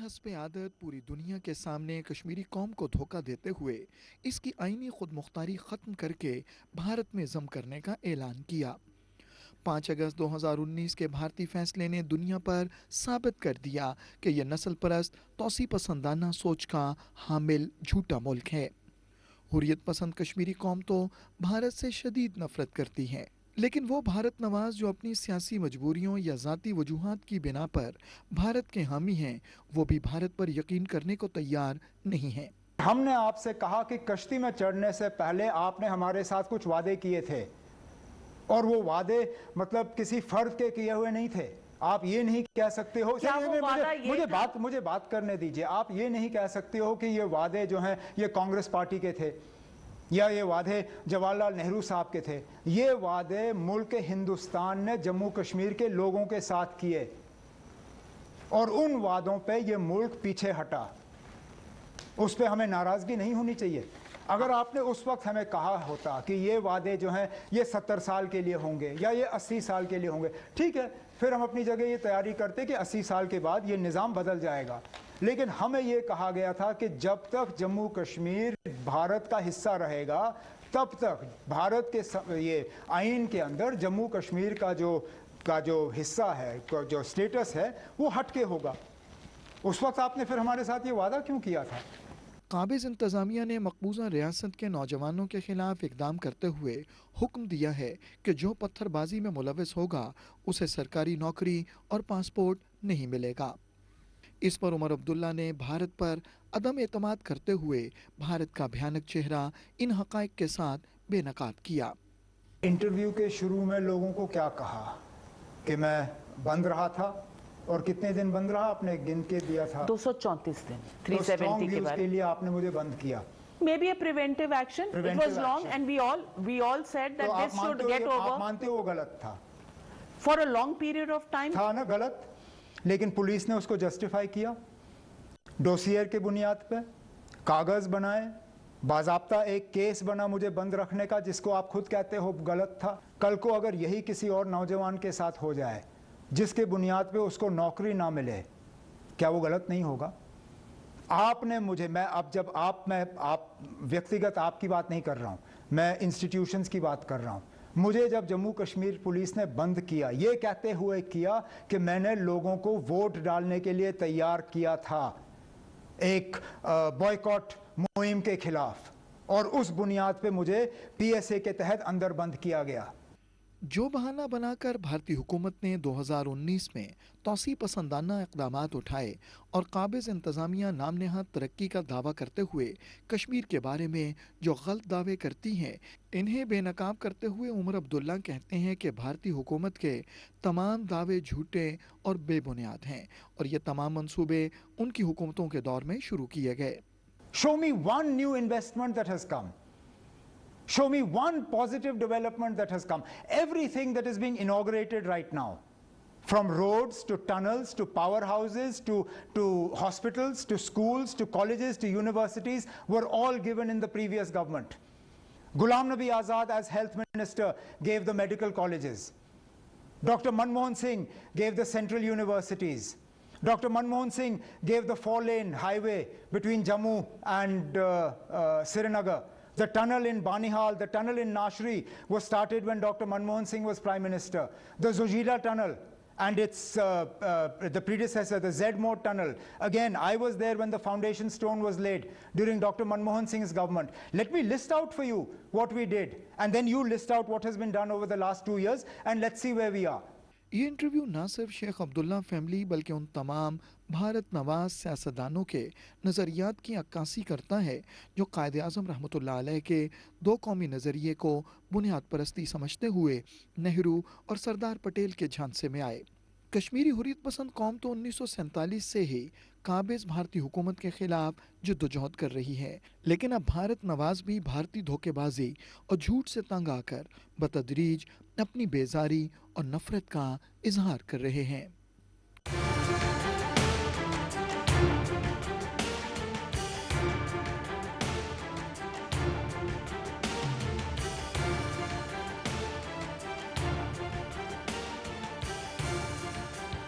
हस्बे आदत पूरी दुनिया के सामने कश्मीरी कौम को धोखा देते हुए इसकी आईनी खुद मुख्तारी ख़त्म करके भारत में जम करने का ऐलान किया। 5 अगस्त 2019 के भारतीय फैसले ने दुनिया पर साबित कर दिया कि यह नस्ल परस्त तोसी पसंदाना सोच का हामिल झूठा मुल्क है। हुर्रियत पसंद कश्मीरी कौम तो भारत से शदीद नफरत करती है, लेकिन वो भारत नवाज जो अपनी सियासी मजबूरियों या ज़ाती वजूहात की बिना पर भारत के हामी हैं, वो भी भारत पर यकीन करने को तैयार नहीं हैं। हमने आपसे कहा कि कश्ती में चढ़ने से पहले आपने हमारे साथ कुछ वादे किए थे, और वो वादे मतलब किसी फर्द के किए हुए नहीं थे। आप ये नहीं कह सकते हो, मुझे बात करने दीजिए। आप ये नहीं कह सकते हो कि ये वादे जो हैं ये कांग्रेस पार्टी के थे या ये वादे जवाहरलाल नेहरू साहब के थे। ये वादे मुल्क हिंदुस्तान ने जम्मू कश्मीर के लोगों के साथ किए, और उन वादों पे ये मुल्क पीछे हटा। उस पर हमें नाराजगी नहीं होनी चाहिए। अगर आपने उस वक्त हमें कहा होता कि ये वादे जो हैं ये 70 साल के लिए होंगे या ये 80 साल के लिए होंगे, ठीक है, फिर हम अपनी जगह ये तैयारी करते कि 80 साल के बाद ये निज़ाम बदल जाएगा। लेकिन हमें ये कहा गया था कि जब तक जम्मू कश्मीर भारत का हिस्सा रहेगा, तब तक भारत के ये आइन के अंदर जम्मू कश्मीर का जो हिस्सा है, जो स्टेटस है, वो हटके होगा। उस वक्त आपने फिर हमारे साथ ये वादा क्यों किया था? काबिज इंतज़ामिया ने मकबूजा रियासत के नौजवानों के खिलाफ इकदाम करते हुए हुक्म दिया है कि जो पत्थरबाजी में मुलविस होगा उसे सरकारी नौकरी और पासपोर्ट नहीं मिलेगा। इस पर उमर अब्दुल्ला ने भारत पर अदम एतमाद करते हुए भारत का भयानक चेहरा इन हक़ाइक़ के साथ बेनकाब किया। इंटरव्यू के शुरू में लोगों को क्या कहा कि मैं बंद रहा था, और कितने दिन बंद रहा आपने गिन के दिया था? 234 दिन। 370 के बाद के लिए आपने मुझे बंद किया। Maybe a preventive action. It was long and we all said that this should get over. आप मानते हो गलत था? For a long period of time. था ना गलत, लेकिन पुलिस ने उसको जस्टिफाई किया, डोसियर के बुनियाद पे कागज बनाए, बाज़ाब्ता एक केस बना मुझे बंद रखने का, जिसको आप खुद कहते हो गलत था। कल को अगर यही किसी और नौजवान के साथ हो जाए जिसके बुनियाद पे उसको नौकरी ना मिले, क्या वो गलत नहीं होगा? आपने मुझे, आप व्यक्तिगत आपकी बात नहीं कर रहा हूं, मैं इंस्टीट्यूशंस की बात कर रहा हूं। मुझे जब जम्मू कश्मीर पुलिस ने बंद किया, ये कहते हुए किया कि मैंने लोगों को वोट डालने के लिए तैयार किया था एक बॉयकॉट मुहिम के खिलाफ, और उस बुनियाद पे मुझे पीएसए के तहत अंदर बंद किया गया। जो बहाना बनाकर भारतीय हुकूमत ने 2019 में तोसी पसंदाना इक़दामात उठाए और काबिज इंतज़ामिया नाम नेहाद तरक्की का दावा करते हुए कश्मीर के बारे में जो गलत दावे करती हैं, इन्हें बेनकाब करते हुए उमर अब्दुल्ला कहते हैं कि भारतीय हुकूमत के तमाम दावे झूठे और बेबुनियाद हैं और ये तमाम मंसूबे उनकी हुकूमतों के दौर में शुरू किए गए। Show me one new investment that has come. Show me one positive development that has come. Everything that is being inaugurated right now, from roads to tunnels to powerhouses to hospitals to schools to colleges to universities, were all given in the previous government. Ghulam Nabi Azad as health minister gave the medical colleges. Dr. Manmohan Singh gave the central universities. Dr. Manmohan Singh gave the 4-lane highway between Jammu and Srinagar. The tunnel in Banihal, the tunnel in Nashri was started when Dr. Manmohan Singh was Prime Minister. The Zojila tunnel and its the predecessor, the Zedmore tunnel. Again, I was there when the foundation stone was laid during Dr. Manmohan Singh's government. Let me list out for you what we did, and then you list out what has been done over the last 2 years, and let's see where we are. ये interview ना सिर्फ Sheikh Abdullah family बल्कि उन तमाम भारत नवाज सियासतदानों के नज़रियात की अक्कासी करता है जो कायद आज़म रहमतुल्लाह अलैह के दो कौमी नज़रिए को बुनियाद परस्ती समझते हुए नेहरू और सरदार पटेल के झांसे में आए। कश्मीरी हुर्रियत पसंद कौम तो 1947 से ही काबिज भारतीय हुकूमत के खिलाफ जद्दोजहद कर रही है, लेकिन अब भारत नवाज भी भारतीय धोखेबाजी और झूठ से तंग आकर बतदरीज अपनी बेजारी और नफरत का इजहार कर रहे हैं।